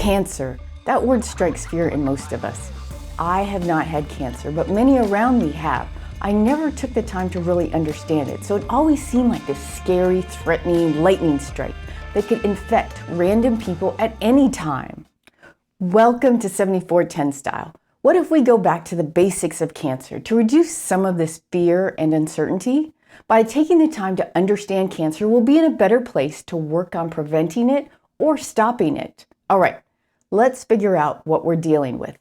Cancer. That word strikes fear in most of us. I have not had cancer, but many around me have. I never took the time to really understand it, so it always seemed like this scary, threatening lightning strike that could infect random people at any time. Welcome to 7410 Style. What if we go back to the basics of cancer to reduce some of this fear and uncertainty? By taking the time to understand cancer, we'll be in a better place to work on preventing it or stopping it. All right, let's figure out what we're dealing with.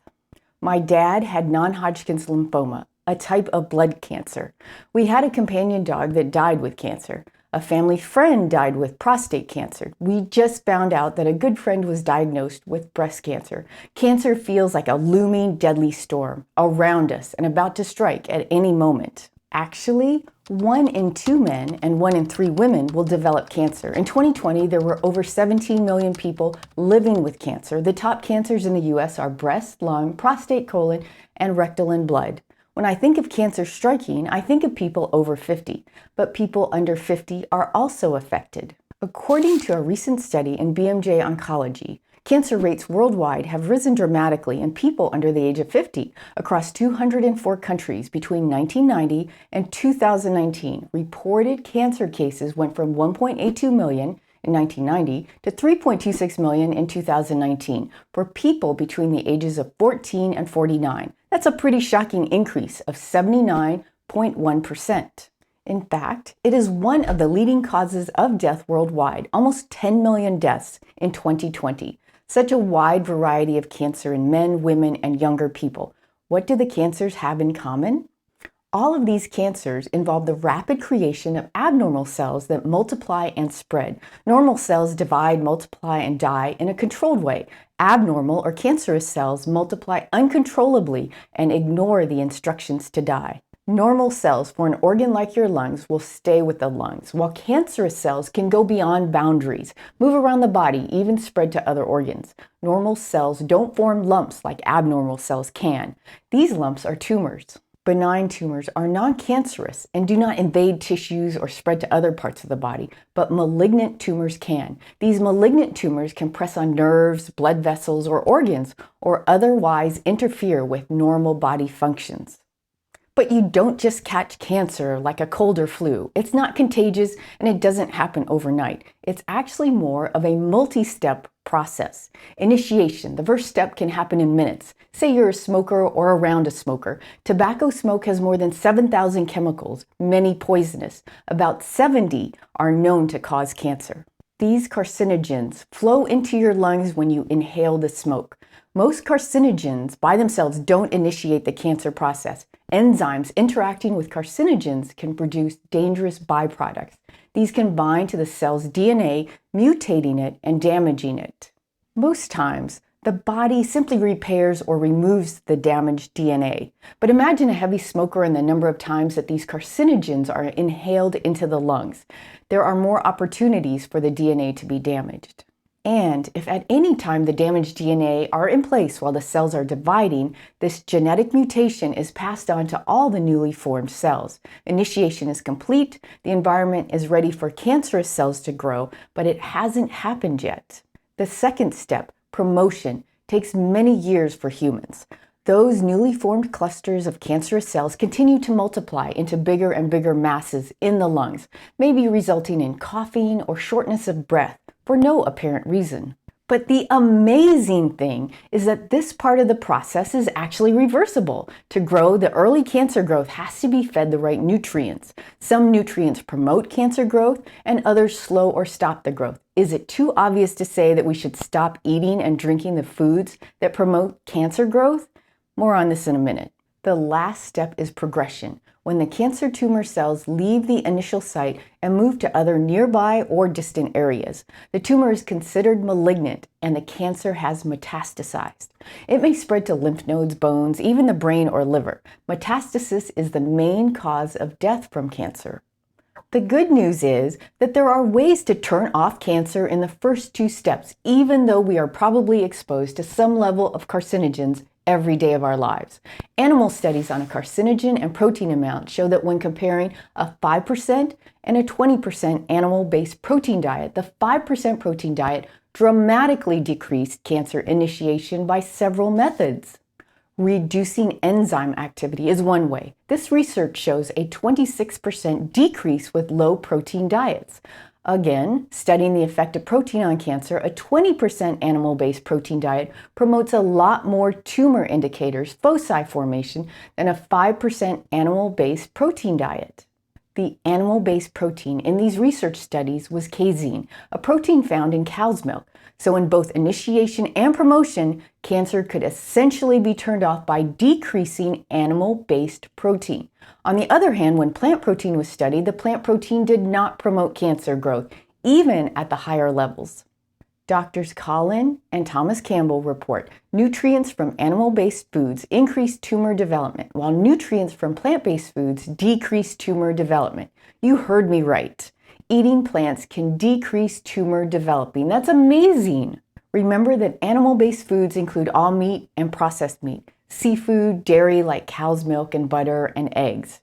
My dad had non-Hodgkin's lymphoma, a type of blood cancer. We had a companion dog that died with cancer. A family friend died with prostate cancer. We just found out that a good friend was diagnosed with breast cancer. Cancer feels like a looming deadly storm around us and about to strike at any moment. Actually, 1 in 2 men and 1 in 3 women will develop cancer. In 2020, there were over 17 million people living with cancer. The top cancers in the U.S. are breast, lung, prostate, colon, and rectal and blood. When I think of cancer striking, I think of people over 50, but people under 50 are also affected. According to a recent study in BMJ Oncology, cancer rates worldwide have risen dramatically in people under the age of 50 across 204 countries between 1990 and 2019. Reported cancer cases went from 1.82 million in 1990 to 3.26 million in 2019 for people between the ages of 14 and 49. That's a pretty shocking increase of 79.1%. In fact, it is one of the leading causes of death worldwide, almost 10 million deaths in 2020. Such a wide variety of cancer in men, women, and younger people. What do the cancers have in common? All of these cancers involve the rapid creation of abnormal cells that multiply and spread. Normal cells divide, multiply, and die in a controlled way. Abnormal or cancerous cells multiply uncontrollably and ignore the instructions to die. Normal cells for an organ like your lungs will stay with the lungs, while cancerous cells can go beyond boundaries, move around the body, even spread to other organs. Normal cells don't form lumps like abnormal cells can. These lumps are tumors. Benign tumors are non-cancerous and do not invade tissues or spread to other parts of the body, but malignant tumors can. These malignant tumors can press on nerves, blood vessels, or organs, or otherwise interfere with normal body functions. But you don't just catch cancer like a cold or flu. It's not contagious and it doesn't happen overnight. It's actually more of a multi-step process. Initiation, the first step, can happen in minutes. Say you're a smoker or around a smoker. Tobacco smoke has more than 7,000 chemicals, many poisonous. About 70 are known to cause cancer. These carcinogens flow into your lungs when you inhale the smoke. Most carcinogens by themselves don't initiate the cancer process. Enzymes interacting with carcinogens can produce dangerous byproducts. These can bind to the cell's DNA, mutating it and damaging it. Most times, the body simply repairs or removes the damaged DNA. But imagine a heavy smoker and the number of times that these carcinogens are inhaled into the lungs. There are more opportunities for the DNA to be damaged. And if at any time the damaged DNA are in place while the cells are dividing, this genetic mutation is passed on to all the newly formed cells. Initiation is complete, the environment is ready for cancerous cells to grow, but it hasn't happened yet. The second step, promotion, takes many years for humans. Those newly formed clusters of cancerous cells continue to multiply into bigger and bigger masses in the lungs, maybe resulting in coughing or shortness of breath for no apparent reason. But the amazing thing is that this part of the process is actually reversible. To grow, the early cancer growth has to be fed the right nutrients. Some nutrients promote cancer growth and others slow or stop the growth. Is it too obvious to say that we should stop eating and drinking the foods that promote cancer growth? More on this in a minute. The last step is progression, when the cancer tumor cells leave the initial site and move to other nearby or distant areas. The tumor is considered malignant and the cancer has metastasized. It may spread to lymph nodes, bones, even the brain or liver. Metastasis is the main cause of death from cancer. The good news is that there are ways to turn off cancer in the first 2 steps, even though we are probably exposed to some level of carcinogens every day of our lives. Animal studies on a carcinogen and protein amount show that when comparing a 5% and a 20% animal-based protein diet, the 5% protein diet dramatically decreased cancer initiation by several methods. Reducing enzyme activity is one way. This research shows a 26% decrease with low-protein diets. Again, studying the effect of protein on cancer, a 20% animal-based protein diet promotes a lot more tumor indicators, foci formation, than a 5% animal-based protein diet. The animal-based protein in these research studies was casein, a protein found in cow's milk. So in both initiation and promotion, cancer could essentially be turned off by decreasing animal-based protein. On the other hand, when plant protein was studied, the plant protein did not promote cancer growth, even at the higher levels. Doctors Colin and Thomas Campbell report nutrients from animal-based foods increase tumor development, while nutrients from plant-based foods decrease tumor development. You heard me right. Eating plants can decrease tumor developing. That's amazing. Remember that animal-based foods include all meat and processed meat, seafood, dairy like cow's milk and butter, and eggs.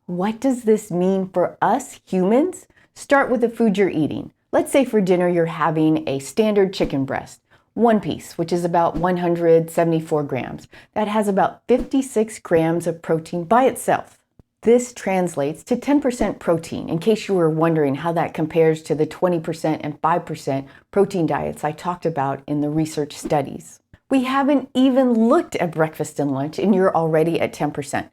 What does this mean for us humans? Start with the food you're eating. Let's say for dinner you're having a standard chicken breast, one piece, which is about 174 grams. That has about 56 grams of protein by itself. This translates to 10% protein, in case you were wondering how that compares to the 20% and 5% protein diets I talked about in the research studies. We haven't even looked at breakfast and lunch, and you're already at 10%.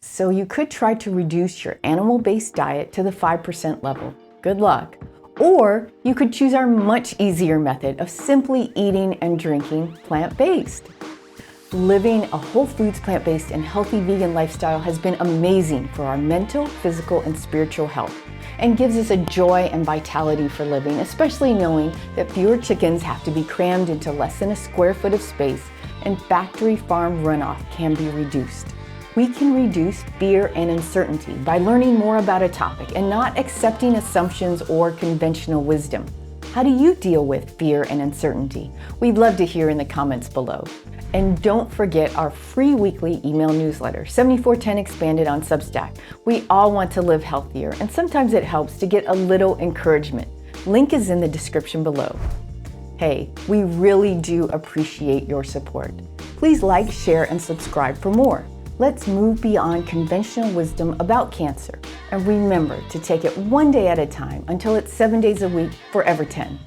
So you could try to reduce your animal-based diet to the 5% level. Good luck. Or you could choose our much easier method of simply eating and drinking plant-based. Living a whole foods, plant-based, and healthy vegan lifestyle has been amazing for our mental, physical, and spiritual health, and gives us a joy and vitality for living, especially knowing that fewer chickens have to be crammed into less than a square foot of space, and factory farm runoff can be reduced. We can reduce fear and uncertainty by learning more about a topic and not accepting assumptions or conventional wisdom. How do you deal with fear and uncertainty? We'd love to hear in the comments below. And don't forget our free weekly email newsletter, 7410 Expanded on Substack. We all want to live healthier, and sometimes it helps to get a little encouragement. Link is in the description below. Hey, we really do appreciate your support. Please like, share, and subscribe for more. Let's move beyond conventional wisdom about cancer. And remember to take it one day at a time until it's 7 days a week, forever 10.